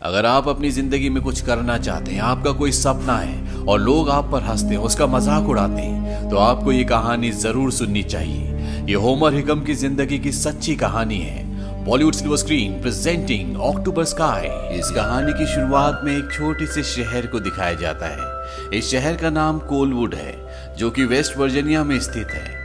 अगर आप अपनी जिंदगी में कुछ करना चाहते हैं, आपका कोई सपना है और लोग आप पर हंसते हैं, उसका मजाक उड़ाते हैं, तो आपको ये कहानी जरूर सुननी चाहिए। ये होमर हिकम की जिंदगी की सच्ची कहानी है। बॉलीवुड सिल्वर स्क्रीन प्रेजेंटिंग अक्टूबर स्काई। इस कहानी की शुरुआत में एक छोटे से शहर को दिखाया जाता है। इस शहर का नाम कोलवुड है, जो कि वेस्ट वर्जीनिया में स्थित है।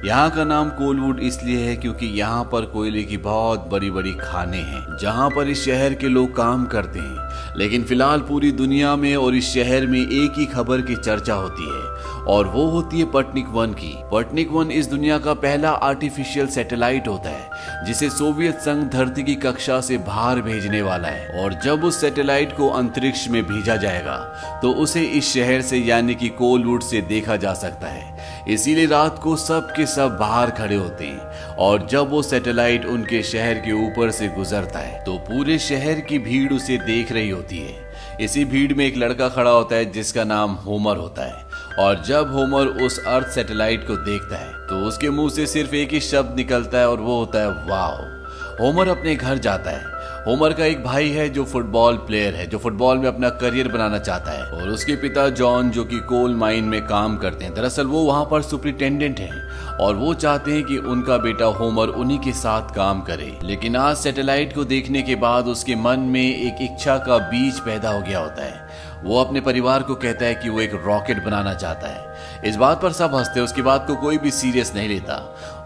यहाँ का नाम कोलवुड इसलिए है क्योंकि यहाँ पर कोयले की बहुत बड़ी बड़ी खानें हैं, जहाँ पर इस शहर के लोग काम करते हैं। लेकिन फिलहाल पूरी दुनिया में और इस शहर में एक ही खबर की चर्चा होती है, और वो होती है स्पुतनिक 1 की। स्पुतनिक 1 इस दुनिया का पहला आर्टिफिशियल सैटेलाइट होता है, जिसे सोवियत संघ धरती की कक्षा से बाहर भेजने वाला है। और जब उस सैटेलाइट को अंतरिक्ष में भेजा जाएगा तो उसे इस शहर से यानी कि कोलवुड से देखा जा सकता है। इसीलिए रात को सब के सब बाहर खड़े होते हैं, और जब वो सैटेलाइट उनके शहर के ऊपर से गुजरता है तो पूरे शहर की भीड़ उसे देख रही होती है। इसी भीड़ में एक लड़का खड़ा होता है जिसका नाम होमर होता है, और जब होमर उस अर्थ सैटेलाइट को देखता है तो उसके मुंह से सिर्फ एक ही शब्द निकलता है, और वो होता है वाओ। होमर अपने घर जाता है। होमर का एक भाई है जो फुटबॉल प्लेयर है, जो फुटबॉल में अपना करियर बनाना चाहता है, और उसके पिता जॉन जो कि कोल माइन में काम करते हैं। दरअसल वो वहां पर सुपरिटेंडेंट हैं, और वो चाहते हैं कि उनका बेटा होमर उन्हीं के साथ काम करे। लेकिन आज सैटेलाइट को देखने के बाद उसके मन में एक इच्छा का बीज पैदा हो गया होता है। वो अपने परिवार को कहता है कि वो एक रॉकेट बनाना चाहता है। इस बात पर सब हंसते हैं, उसकी बात को कोई भी सीरियस नहीं लेता।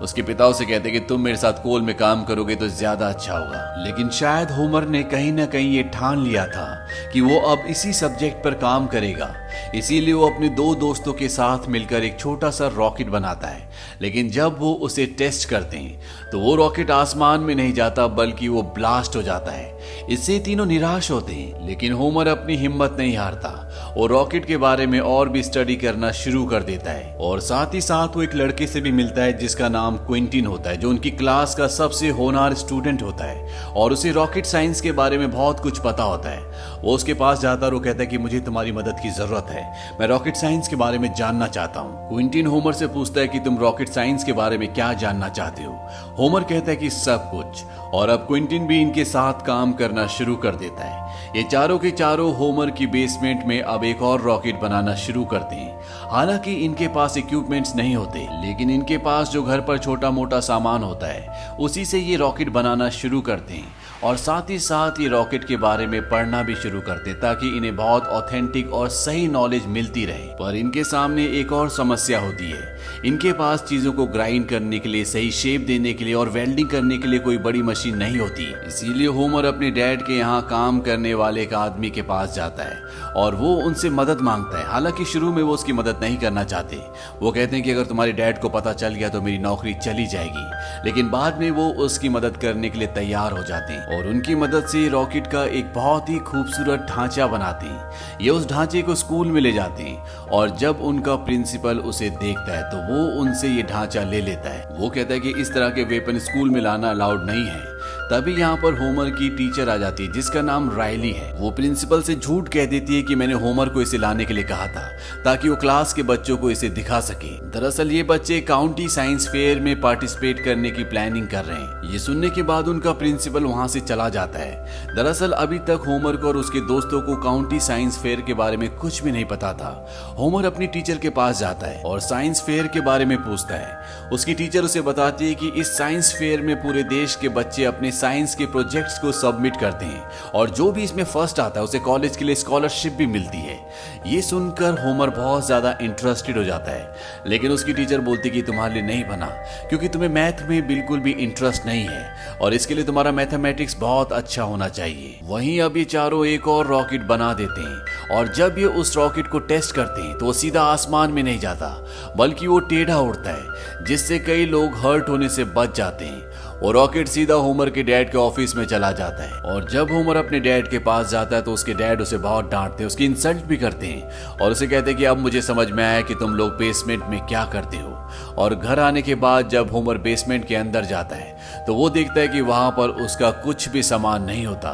उसके पिता उसे कहते हैं कि तुम मेरे साथ कोल में काम करोगे तो ज्यादा अच्छा होगा। लेकिन शायद होमर ने कहीं ना कहीं ये ठान लिया था कि वो अब इसी सब्जेक्ट पर काम करेगा। इसीलिए वो अपने 2 दोस्तों के साथ मिलकर एक छोटा सा रॉकेट बनाता है। लेकिन जब वो उसे टेस्ट करते हैं तो वो रॉकेट आसमान में नहीं जाता, बल्कि वो ब्लास्ट हो जाता है। इससे तीनों निराश होते हैं, लेकिन होमर अपनी हिम्मत नहीं हारता। वो रॉकेट के बारे में और भी स्टडी करना शुरू कर देता है, और साथ ही साथ वो एक लड़के से भी मिलता है जिसका नाम क्विंटिन होता है, जो उनकी क्लास का सबसे होनहार स्टूडेंट होता है, और उसे रॉकेट साइंस के बारे में बहुत कुछ पता होता है। वो उसके पास जाता है और वो कहता है कि मुझे तुम्हारी मदद की जरूरत है, मैं रॉकेट साइंस के बारे में जानना चाहता हूँ। क्विंटिन होमर से पूछता है कि तुम रॉकेट साइंस के बारे में क्या जानना चाहते हो। होमर कहता है कि सब कुछ, और अब क्विंटिन भी इनके साथ काम करना शुरू कर देता है। ये चारों के चारों होमर की बेसमेंट में अब एक और रॉकेट बनाना शुरू करते हैं। हालांकि इनके पास इक्विपमेंट्स नहीं होते, लेकिन इनके पास जो घर पर छोटा मोटा सामान होता है उसी से ये रॉकेट बनाना शुरू करते हैं, और साथ ही साथ ये रॉकेट के बारे में पढ़ना भी शुरू करते हैं ताकि इन्हें बहुत ऑथेंटिक और सही नॉलेज मिलती रहे। पर इनके सामने एक और समस्या होती है। इनके पास चीजों को ग्राइंड करने के लिए, सही शेप देने के लिए और वेल्डिंग करने के लिए कोई बड़ी मशीन नहीं होती। इसीलिए होमर अपने डैड के यहाँ काम करने वाले एक आदमी के पास जाता है और वो उनसे मदद मांगता है। हालांकि शुरू में वो उसकी मदद नहीं करना चाहते। वो कहते हैं कि अगर तुम्हारे डैड को पता चल गया तो मेरी नौकरी चली जाएगी। लेकिन बाद में वो उसकी मदद करने के लिए तैयार हो जाते हैं, और उनकी मदद से रॉकेट का एक बहुत ही खूबसूरत ढांचा बनाते हैं। ये उस ढांचे को स्कूल में ले जाते हैं, और जब उनका प्रिंसिपल उसे देखता है तो वो उनसे ये ढांचा ले लेता है। वो कहता है कि इस तरह के वेपन स्कूल में लाना अलाउड नहीं है। तभी यहाँ पर होमर की टीचर आ जाती है जिसका नाम रायली है। वो प्रिंसिपल से झूठ कह देती है कि मैंने होमर को इसे लाने के लिए कहा था ताकि वो क्लास के बच्चों को इसे दिखा सके। दरअसल ये बच्चे काउंटी साइंस फेयर में पार्टिसिपेट करने की प्लानिंग कर रहे हैं। ये सुनने के बाद उनका प्रिंसिपल वहाँ से चला जाता है। दरअसल अभी तक होमर को और उसके दोस्तों को काउंटी साइंस फेयर के बारे में कुछ भी नहीं पता था। होमर अपनी टीचर के पास जाता है और साइंस फेयर के बारे में पूछता है। उसकी टीचर उसे बताती है कि इस साइंस फेयर में पूरे देश के बच्चे अपने साइंस के प्रोजेक्ट्स को सबमिट करते हैं, और जो भी इसमें फर्स्ट आता है उसे कॉलेज के लिए स्कॉलरशिप भी मिलती है। ये सुनकर होमर बहुत ज्यादा इंटरेस्टेड हो जाता है, लेकिन उसकी टीचर बोलती कि तुम्हारे लिए नहीं बना क्योंकि तुम्हें मैथ में बिल्कुल भी इंटरेस्ट नहीं है, और इसके लिए तुम्हारा मैथमेटिक्स बहुत अच्छा होना चाहिए। वहीं अब ये चारों एक और रॉकेट बना देते हैं, और जब ये उस रॉकेट को टेस्ट करते हैं तो वो सीधा आसमान में नहीं जाता, बल्कि वो टेढ़ा उड़ता है, जिससे कई लोग हर्ट होने से बच जाते हैं। वो रॉकेट सीधा होमर के डैड के ऑफिस में चला जाता है, और जब होमर अपने डैड के पास जाता है तो उसके डैड उसे बहुत डांटते हैं, उसकी इंसल्ट भी करते हैं, और उसे कहते हैं कि अब मुझे समझ में आया कि तुम लोग बेसमेंट में क्या करते हो। और घर आने के बाद जब होमर बेसमेंट के अंदर जाता है तो वो देखता है कि वहां पर उसका कुछ भी सामान नहीं होता,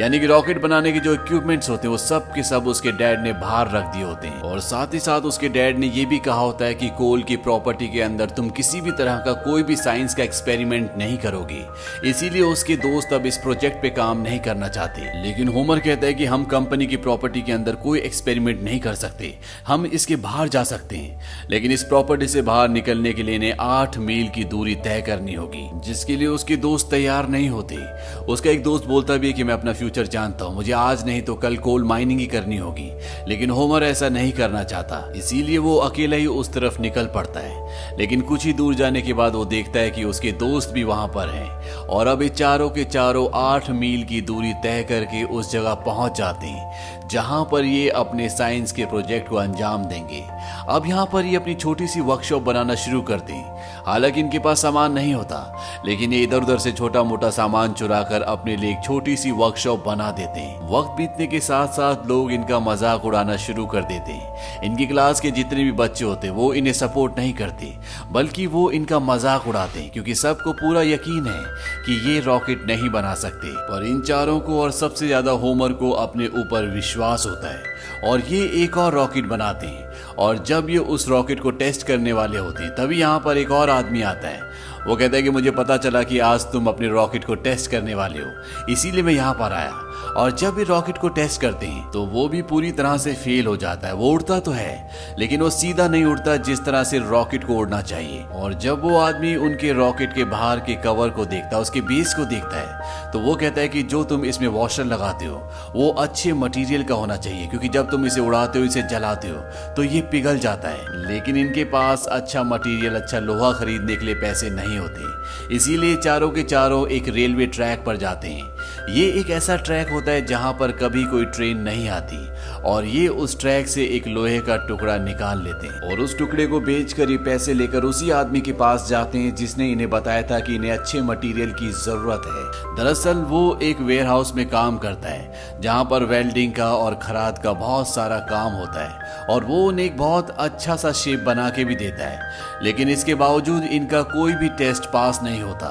यानी कि रॉकेट बनाने के जो इक्विपमेंट्स होते हैं वो सब के सब उसके डैड ने बाहर रख दिए होते हैं। और साथ ही साथ उसके डैड ने ये भी कहा होता है कि कोल की प्रॉपर्टी के अंदर तुम किसी भी तरह का कोई भी साइंस का एक्सपेरिमेंट नहीं करोगे, इसीलिए उसके दोस्त अब इस प्रोजेक्ट पे काम नहीं करना चाहते। लेकिन होमर कहता है कि हम कंपनी की प्रॉपर्टी के अंदर कोई एक्सपेरिमेंट नहीं कर सकते, हम इसके बाहर जा सकते हैं, लेकिन इस प्रॉपर्टी से बाहर निकलने के लिए इन्हें 8 मील की दूरी तय करनी होगी, जिसके लिए उसके दोस्त तैयार नहीं होते। उसका एक दोस्त बोलता भी है कि मैं अपना फ्यूचर जानता हूं, मुझे आज नहीं तो कल कोल माइनिंग ही करनी होगी, लेकिन होमर ऐसा नहीं करना चाहता, इसीलिए वो अकेला ही उस तरफ निकल पड़ता है। लेकिन कुछ ही दूर जाने के बाद वो देखता है कि उसके दोस्त भी वहां पर हैं और अब ये चारों के चारों 8 मील की दूरी तय करके उस जगह पहुंच जाते हैं जहां पर ये अपने साइंस के प्रोजेक्ट को अंजाम देंगे। अब यहाँ पर ये अपनी छोटी सी वर्कशॉप बनाना शुरू करते हैं। हालांकि इनके पास सामान नहीं होता, लेकिन ये इधर उधर से छोटा मोटा सामान चुरा कर अपने लिए एक छोटी सी वर्कशॉप बना देते हैं। वक्त बीतने के साथ साथ लोग इनका मजाक उड़ाना शुरू कर देते हैं। इनकी क्लास के जितने भी बच्चे होते हैं वो इन्हें सपोर्ट नहीं करते, बल्कि वो इनका मजाक उड़ाते हैं, क्योंकि सबको पूरा यकीन है कि ये रॉकेट नहीं बना सकते। पर इन चारों को और सबसे ज्यादा होमर को अपने ऊपर विश्वास होता है और ये एक और रॉकेट बनाते हैं। और जब ये उस रॉकेट को टेस्ट करने वाले होते हैं तभी यहाँ पर एक और आदमी आता है। वो कहता है कि मुझे पता चला कि आज तुम अपने रॉकेट को टेस्ट करने वाले हो, इसीलिए मैं यहाँ पर आया। और जब ये रॉकेट को टेस्ट करते हैं तो वो भी पूरी तरह से फेल हो जाता है। वो उड़ता तो है, लेकिन वो सीधा नहीं उड़ता जिस तरह से रॉकेट को उड़ना चाहिए। और जब वो आदमी उनके रॉकेट के बाहर के कवर को देखता है, उसके बेस को देखता है, तो वो कहता है कि जो तुम इसमें वॉशर लगाते हो वो अच्छे मटेरियल का होना चाहिए, क्योंकि जब तुम इसे उड़ाते हो, इसे जलाते हो तो ये पिघल जाता है। लेकिन इनके पास अच्छा मटेरियल, अच्छा लोहा खरीदने के लिए पैसे नहीं होते, इसीलिए चारों के चारों एक रेलवे ट्रैक पर जाते हैं। ये एक ऐसा ट्रैक होता है जहां पर कभी कोई ट्रेन नहीं आती, और ये उस ट्रैक से एक लोहे का टुकड़ा निकाल लेते हैं और उस टुकड़े को बेचकर ये पैसे लेकर उसी आदमी के पास जाते हैं जिसने इन्हें बताया था कि इन्हें अच्छे मटेरियल की जरूरत है। दरअसल वो एक वेयरहाउस में काम करता है जहां पर वेल्डिंग का और खराद का बहुत सारा काम होता है, और वो उन्हें एक बहुत अच्छा सा शेप बना के भी देता है। लेकिन इसके बावजूद इनका कोई भी टेस्ट पास नहीं होता।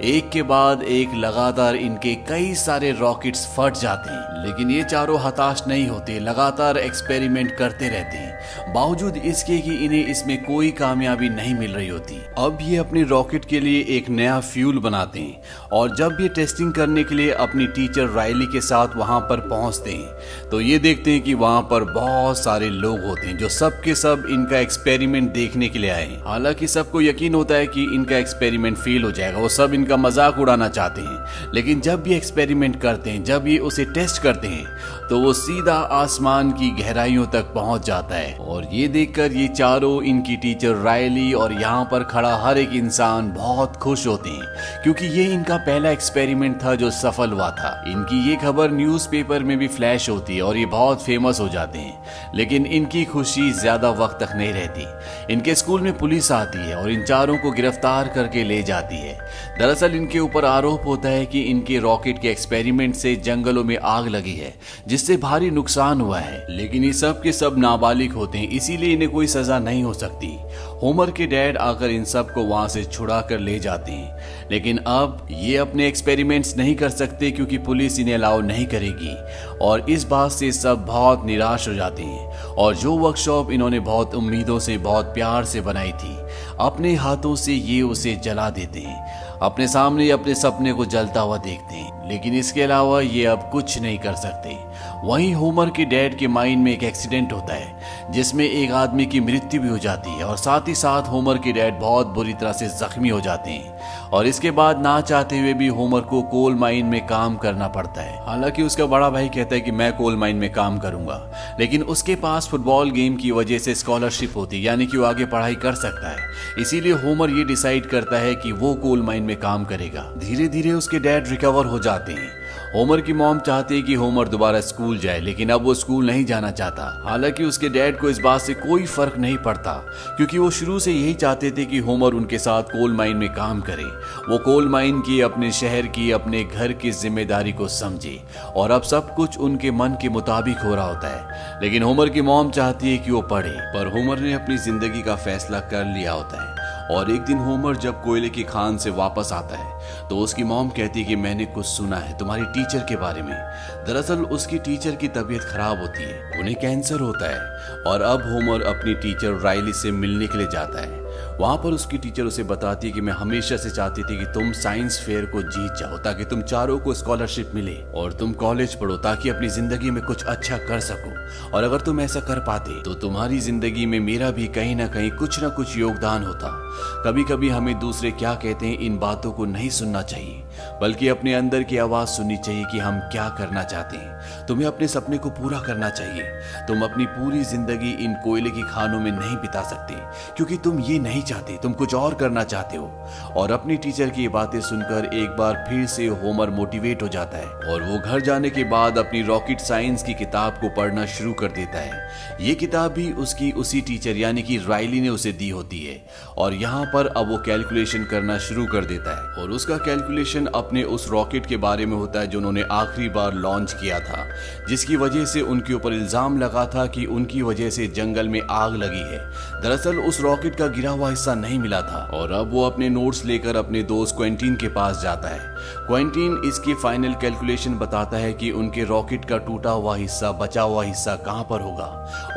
एक के बाद एक लगातार इनके कई सारे रॉकेट्स फट जाते हैं, लेकिन ये चारों हताश नहीं होते, लगातार एक्सपेरिमेंट करते रहते हैं, बावजूद इसके कि इन्हें इसमें कोई कामयाबी नहीं मिल रही होती। अब ये अपने रॉकेट के लिए एक नया फ्यूल बनाते हैं, और जब ये टेस्टिंग करने के लिए अपनी टीचर राइली के साथ वहां पर पहुंचते हैं तो ये देखते हैं कि वहां पर बहुत सारे लोग होते हैं जो सब के सब इनका एक्सपेरिमेंट देखने के लिए आए हैं। हालांकि सबको यकीन होता है कि इनका एक्सपेरिमेंट फेल हो जाएगा, वो सब इनका मजाक उड़ाना चाहते हैं। लेकिन जब ये एक्सपेरिमेंट करते हैं, जब ये उसे टेस्ट करते हैं, तो वो सीधा आसमान की गहराइयों तक पहुंच जाता है। और ये देखकर ये चारों, इनकी टीचर रायली और यहाँ पर खड़ा हर एक इंसान बहुत खुश होते हैं, क्योंकि ये इनका पहला एक्सपेरिमेंट था जो सफल हुआ था। इनकी ये खबर न्यूज़पेपर में भी फ्लैश होती है और ये बहुत फेमस हो जाते हैं। लेकिन इनकी खुशी ज्यादा वक्त तक नहीं रहती। इनके स्कूल में पुलिस आती है और इन चारों को गिरफ्तार करके ले जाती है। दरअसल इनके ऊपर आरोप होता है कि इनके रॉकेट के एक्सपेरिमेंट से जंगलों में आग लगी है, जिससे भारी नुकसान हुआ है। लेकिन ये सब के सब नाबालिग होते हैं, इसीलिए इन्हें कोई सजा नहीं हो सकती। होमर के डैड आकर इन सब को वहां से छुड़ा कर ले जाते हैं, लेकिन अब ये अपने एक्सपेरिमेंट्स नहीं कर सकते क्योंकि पुलिस इन्हें अलाउ नहीं करेगी। और इस बात से सब बहुत निराश हो जाते हैं, और जो वर्कशॉप इन्होंने बहुत उम्मीदों से, बहुत प्यार से बनाई थी, अपने हाथों से ये उसे जला देते हैं। अपने सामने अपने सपने को जलता हुआ देखते हैं, लेकिन इसके अलावा ये अब कुछ नहीं कर सकते। वहीं होमर के डैड के माइंड में एक एक्सीडेंट होता है जिसमें एक आदमी की मृत्यु भी हो जाती है, और साथ ही साथ होमर के डैड बहुत बुरी तरह से जख्मी हो जाते हैं। और इसके बाद ना चाहते हुए भी होमर को कोल माइन में काम करना पड़ता है। हालांकि उसका बड़ा भाई कहता है कि मैं कोल माइन में काम करूंगा, लेकिन उसके पास फुटबॉल गेम की वजह से स्कॉलरशिप होती है, यानी कि वो आगे पढ़ाई कर सकता है। इसीलिए होमर ये डिसाइड करता है कि वो कोल माइन में काम करेगा। धीरे धीरे उसके डैड रिकवर हो जाते हैं। होमर की मॉम चाहती है कि होमर दोबारा स्कूल जाए, लेकिन अब वो स्कूल नहीं जाना चाहता। हालांकि उसके डैड को इस बात से कोई फर्क नहीं पड़ता, क्योंकि वो शुरू से यही चाहते थे कि होमर उनके साथ कोल माइन में काम करे। वो कोल माइन की, अपने शहर की, अपने घर की जिम्मेदारी को समझे, और अब सब कुछ उनके मन के मुताबिक हो रहा होता है। लेकिन होमर की मॉम चाहती है कि वो पढ़े, पर होमर ने अपनी जिंदगी का फैसला कर लिया होता है। और एक दिन होमर जब कोयले की खान से वापस आता है तो उसकी मॉम कहती है कि मैंने कुछ सुना है तुम्हारी टीचर के बारे में। दरअसल उसकी टीचर की तबीयत खराब होती है, उन्हें कैंसर होता है और अब होमर अपनी टीचर राइली से मिलने के लिए जाता है। वहां पर उसकी टीचर उसे बताती है कि मैं हमेशा से चाहती थी कि तुम साइंस फेयर को जीत जाओ ताकि तुम चारों को स्कॉलरशिप मिले और तुम कॉलेज पढ़ो ताकि अपनी जिंदगी में कुछ अच्छा कर सको, और अगर तुम ऐसा कर पाते तो तुम्हारी जिंदगी में मेरा भी कहीं ना कहीं कुछ ना कुछ योगदान होता। कभी कभी हमें दूसरे क्या कहते हैं इन बातों को नहीं सुनना चाहिए, बल्कि अपने अंदर की आवाज सुननी चाहिए कि हम क्या करना चाहते हैं। तुम्हें अपने सपने को पूरा करना चाहिए। तुम अपनी पूरी जिंदगी इन कोयले की खानों में नहीं बिता सकते क्योंकि तुम ये नहीं चाहते, तुम कुछ और करना चाहते हो। और अपनी टीचर की बातें सुनकर एक बार फिर से होमर मोटिवेट हो जाता है और वो घर जाने के बाद अपनी रॉकेट साइंस की किताब को पढ़ना शुरू कर देता है। ये किताब भी उसकी उसी टीचर यानी कि राइली ने उसे दी होती है और यहाँ पर अब वो कैलकुलेशन करना शुरू कर देता है और उसका कैलकुलेशन अपने उस रॉकेट के बारे में होता है जो उन्होंने आखिरी बार लॉन्च किया था, जिसकी वजह से उनके ऊपर इल्जाम लगा था कि उनकी वजह से जंगल में आग लगी है। दरअसल उस रॉकेट का गिरा हुआ हिस्सा नहीं मिला था और अब वो अपने नोट्स लेकर अपने दोस्त क्वेंटीन के पास जाता है। क्वेंटीन इसकी फाइनल कैलकुलेशन बताता है कि उनके रॉकेट का टूटा हुआ हिस्सा, बचा हुआ हिस्सा कहां पर होगा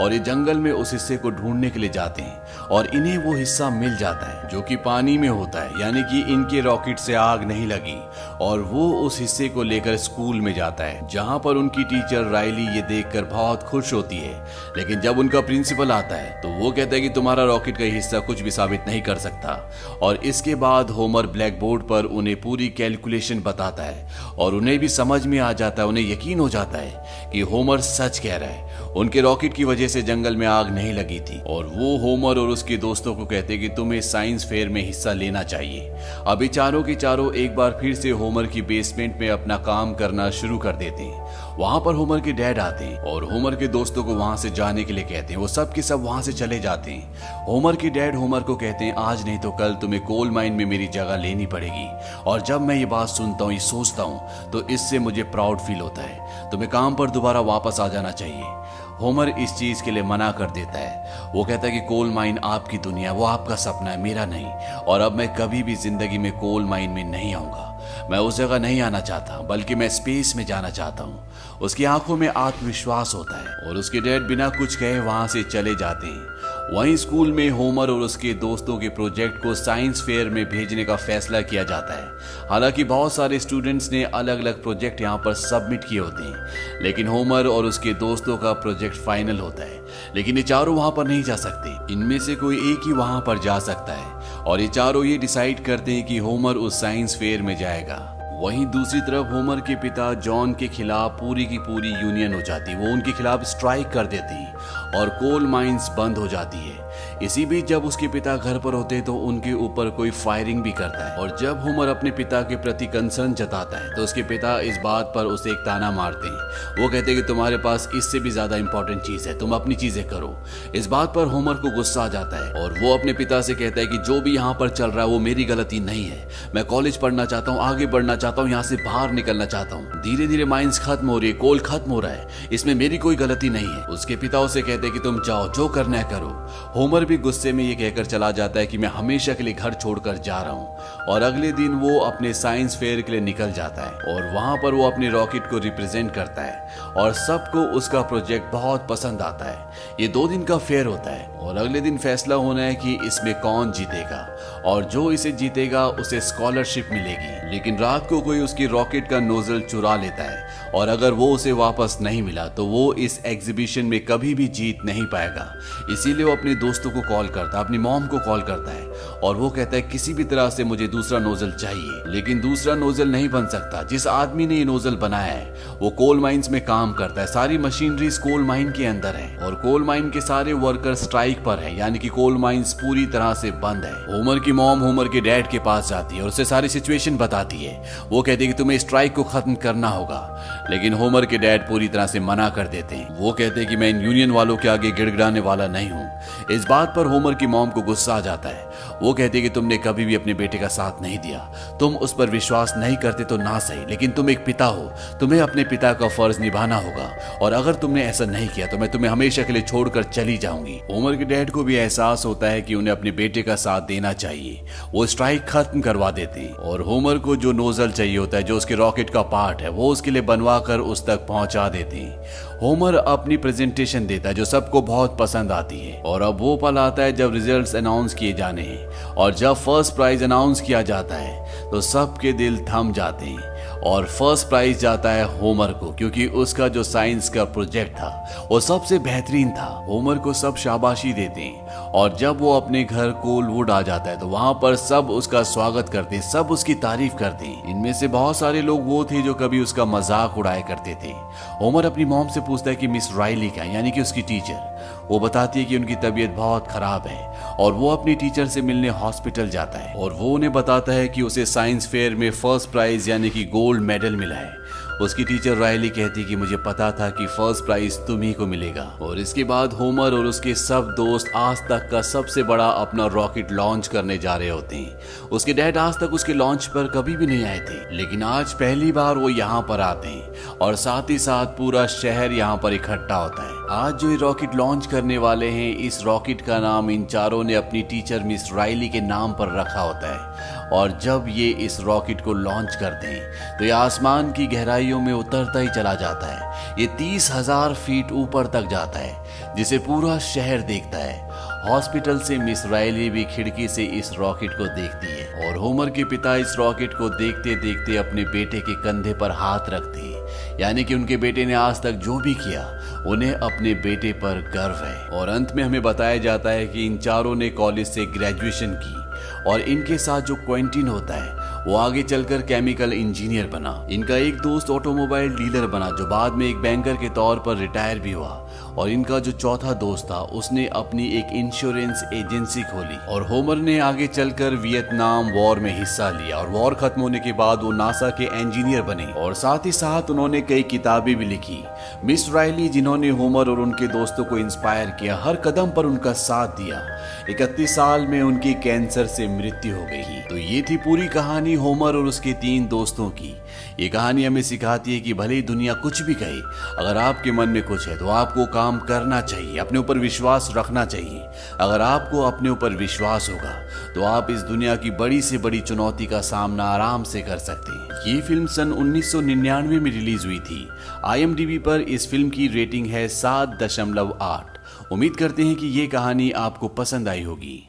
और ये जंगल में उस हिस्से को ढूंढने के लिए जाते हैं और इन्हें वो हिस्सा मिल जाता है जो कि पानी में होता है, यानी कि इनके रॉकेट से आग नहीं लगी और वो उस हिस्से को लेकर स्कूल में जाता है जहां पर उनकी टीचर राइली ये देखकर बहुत खुश होती है। लेकिन जब उनका प्रिंसिपल आता है तो वो कहता है कि तुम्हारा रॉकेट का हिस्सा कुछ भी साबित नहीं कर सकता। और इसके बाद होमर ब्लैक बोर्ड पर उन्हें पूरी कैलकुलेशन बताता है और उन्हें भी समझ में आ जाता है, उन्हें यकीन हो जाता है कि होमर सच कह रहा है। उनके रॉकेट की वजह से जंगल में आग नहीं लगी थी और वो होमर और उसके दोस्तों को कहते कि तुम्हें साइंस फेयर में हिस्सा लेना चाहिए। अभी चारों की चारों एक बार फिर से होमर की बेसमेंट में अपना काम करना शुरू कर देते हैं। वहां पर होमर के डैड आते हैं और होमर के दोस्तों को वहां से जाने के लिए कहते हैं। वो सब के सब वहां से चले जाते हैं। होमर के डैड होमर को कहते हैं आज नहीं तो कल तुम्हें कोल माइन में मेरी जगह लेनी पड़ेगी। और जब मैं ये बात सुनता हूँ, ये सोचता हूँ तो इससे मुझे प्राउड फील होता है। तुम्हें काम पर दोबारा वापस आ जाना चाहिए। होमर इस चीज के लिए मना कर देता है। वो कहता है कि कोल माइन आपकी दुनिया, वो आपका सपना है, मेरा नहीं। और अब मैं कभी भी जिंदगी में कोल माइन में नहीं आऊंगा। मैं उस जगह नहीं आना चाहता, बल्कि मैं स्पेस में जाना चाहता हूँ। उसकी आंखों में आत्मविश्वास होता है और उसके डैड बिना कुछ कहे वहां से चले जाते हैं। वहीं स्कूल में होमर और उसके दोस्तों के प्रोजेक्ट को साइंस फेयर में भेजने का फैसला किया जाता है। हालांकि बहुत सारे स्टूडेंट्स ने अलग अलग प्रोजेक्ट यहाँ पर सबमिट किए होते हैं, लेकिन होमर और उसके दोस्तों का प्रोजेक्ट फाइनल होता है। लेकिन ये चारों वहां पर नहीं जा सकते, इनमें से कोई एक ही वहां पर जा सकता है और ये चारों ये डिसाइड करते हैं कि होमर उस साइंस फेयर में जाएगा। वहीं दूसरी तरफ होमर के पिता जॉन के खिलाफ पूरी की पूरी यूनियन हो जाती है। वो उनके खिलाफ स्ट्राइक कर देते हैं और कोल माइंस बंद हो जाती है। इसी बीच जब उसके पिता घर पर होते हैं तो उनके ऊपर कोई फायरिंग भी करता है और जब होमर अपने पिता के प्रति कंसर्न जताता है तो उसके पिता इस बात पर उसे एक ताना मारते हैं। वो कहते हैं कि तुम्हारे पास इससे भी ज्यादा इंपॉर्टेंट चीज है, तुम अपनी चीजें करो। इस बात पर होमर को गुस्सा आ जाता है और वो अपने पिता से कहता है कि जो भी यहाँ पर चल रहा है वो मेरी गलती नहीं है। मैं कॉलेज पढ़ना चाहता हूँ, आगे बढ़ना चाहता हूँ, यहाँ से बाहर निकलना चाहता हूँ। धीरे धीरे माइंस खत्म हो रही है, कोल खत्म हो रहा है, इसमें मेरी कोई गलती नहीं है। उसके पिता उसे कहते हैं कि तुम जाओ, जो करना है करो। होमर भी गुस्से में ये कहकर चला जाता है कि मैं हमेशा के लिए घर छोड़कर जा रहा हूँ। और अगले दिन वो अपने साइंस फेयर के लिए निकल जाता है और वहां पर वो अपने रॉकेट को रिप्रेजेंट करता है और सबको उसका प्रोजेक्ट बहुत पसंद आता है। ये 2 दिन का फेयर होता है और अगले दिन फैसला होना है कि इसमें कौन जीतेगा और जो इसे जीतेगा उसे स्कॉलरशिप मिलेगी। लेकिन रात को कोई उसकी रॉकेट का नोजल चुरा लेता है और अगर वो उसे वापस नहीं मिला तो वो इस एग्जीबिशन में कभी भी जीत नहीं पाएगा। इसीलिए वो अपने दोस्तों को कॉल करता है, अपनी मॉम को कॉल करता है और वो कहता है किसी भी तरह से मुझे दूसरा नोजल चाहिए। लेकिन दूसरा नोजल नहीं बन सकता। जिस आदमी ने ये नोजल बनाया है वो कोल माइंस में काम करता है, सारी मशीनरी कोल माइन के अंदर है और कोल माइन के सारे वर्कर स्ट्राइक पर है, यानी कि कोल माइंस पूरी तरह से बंद है। होमर की मॉम होमर के डैड के पास जाती है और उसे सारी सिचुएशन बताती है। वो कहती है कि तुम्हें स्ट्राइक को खत्म करना होगा। लेकिन होमर के डैड पूरी तरह से मना कर देते हैं। वो कहते हैं कि मैं इन यूनियन वालों के आगे गिड़गिड़ाने वाला नहीं हूँ। इस बात पर होमर की मॉम को गुस्सा आ जाता है। वो कहती है कि तुमने कभी भी अपने बेटे का साथ नहीं दिया, तुम उस पर विश्वास नहीं करते तो ना सही, लेकिन तुम एक पिता हो, तुम्हें अपने पिता का फर्ज निभाना होगा, और अगर तुमने ऐसा नहीं किया तो मैं तुम्हें हमेशा के लिए छोड़कर चली जाऊंगी। होमर के डैड को भी एहसास होता है कि उन्हें अपने बेटे का साथ देना चाहिए। वो स्ट्राइक खत्म करवा देते हैं और होमर को जो नोजल चाहिए होता है, जो उसके रॉकेट का पार्ट है, वो उसके लिए बनवा कर उस तक पहुंचा देते हैं। होमर अपनी प्रेजेंटेशन देता है जो सबको बहुत पसंद आती है, और अब वो पल आता है जब रिजल्ट्स अनाउंस किए जाने हैं। और जब फर्स्ट प्राइज अनाउंस किया जाता है तो सबके दिल थम जाते हैं, और फर्स्ट प्राइज जाता है होमर को, क्योंकि उसका जो साइंस का प्रोजेक्ट था वो सबसे बेहतरीन था। होमर को सब शाबाशी देते हैं, और जब वो अपने घर कोलवुड आ जाता है तो वहां पर सब उसका स्वागत करते हैं, सब उसकी तारीफ करते हैं। इनमें से बहुत सारे लोग वो थे जो कभी उसका मजाक उड़ाया करते थे। होमर अपनी मॉम से पूछता है कि मिस राइली का, यानी कि उसकी टीचर। वो बताती है कि उनकी तबीयत बहुत खराब है, और वो अपनी टीचर से मिलने हॉस्पिटल जाता है, और वो उन्हें बताता है कि उसे साइंस फेयर में फर्स्ट प्राइज यानी कि गोल्ड मेडल मिला है। उसकी टीचर रायली कहती कि मुझे पता था कि फर्स्ट प्राइज तुम्ही को मिलेगा। और इसके बाद होमर और उसके सब दोस्त आज तक का सबसे बड़ा अपना रॉकेट लॉन्च करने जा रहे होते हैं। उसके डैड आज तक उसके लॉन्च पर कभी भी नहीं आए थे, लेकिन आज पहली बार वो यहाँ पर आते हैं, और साथ ही साथ पूरा शहर यहाँ पर इकट्ठा होता है। आज जो ये रॉकेट लॉन्च करने वाले हैं, इस रॉकेट का नाम इन चारों ने अपनी टीचर मिस रायली के नाम पर रखा होता है। और जब ये इस रॉकेट को लॉन्च करते हैं तो ये आसमान की गहराइयों में उतरता ही चला जाता है। ये 30,000 फीट ऊपर तक जाता है, जिसे पूरा शहर देखता है। हॉस्पिटल से मिस रायली भी खिड़की से इस रॉकेट को देखती है, और होमर के पिता इस रॉकेट को देखते देखते अपने बेटे के कंधे पर हाथ रखते हैं, यानी कि उनके बेटे ने आज तक जो भी किया उन्हें अपने बेटे पर गर्व है। और अंत में हमें बताया जाता है कि इन चारों ने कॉलेज से ग्रेजुएशन की, और इनके साथ जो क्वेंटिन होता है वो आगे चलकर केमिकल इंजीनियर बना। इनका एक दोस्त ऑटोमोबाइल डीलर बना, जो बाद में एक बैंकर के तौर पर रिटायर भी हुआ। और इनका जो चौथा दोस्त था उसने अपनी एक इंश्योरेंस एजेंसी खोली। और होमर ने आगे चलकर वियतनाम वॉर में हिस्सा लिया, और वॉर खत्म होने के बाद वो नासा के इंजीनियर बने, और साथ ही साथ उन्होंने कई किताबें भी लिखी। मिस रायली, जिन्होंने होमर और उनके दोस्तों को इंस्पायर किया, हर कदम पर उनका साथ दिया। 31 साल में उनकी कैंसर से मृत्यु हो गई। तो ये थी पूरी कहानी होमर और उसके 3 दोस्तों की। ये कहानी हमें सिखाती है कि भले ही दुनिया कुछ भी कहे, अगर आपके मन में कुछ है तो आपको काम करना चाहिए, अपने ऊपर विश्वास रखना चाहिए। अगर आपको अपने ऊपर विश्वास होगा तो आप इस दुनिया की बड़ी से बड़ी चुनौती का सामना आराम से कर सकते हैं। ये फिल्म सन 1999 में रिलीज हुई थी। IMDb पर इस फिल्म की रेटिंग है 7.8। उम्मीद करते हैं कि ये कहानी आपको पसंद आई होगी।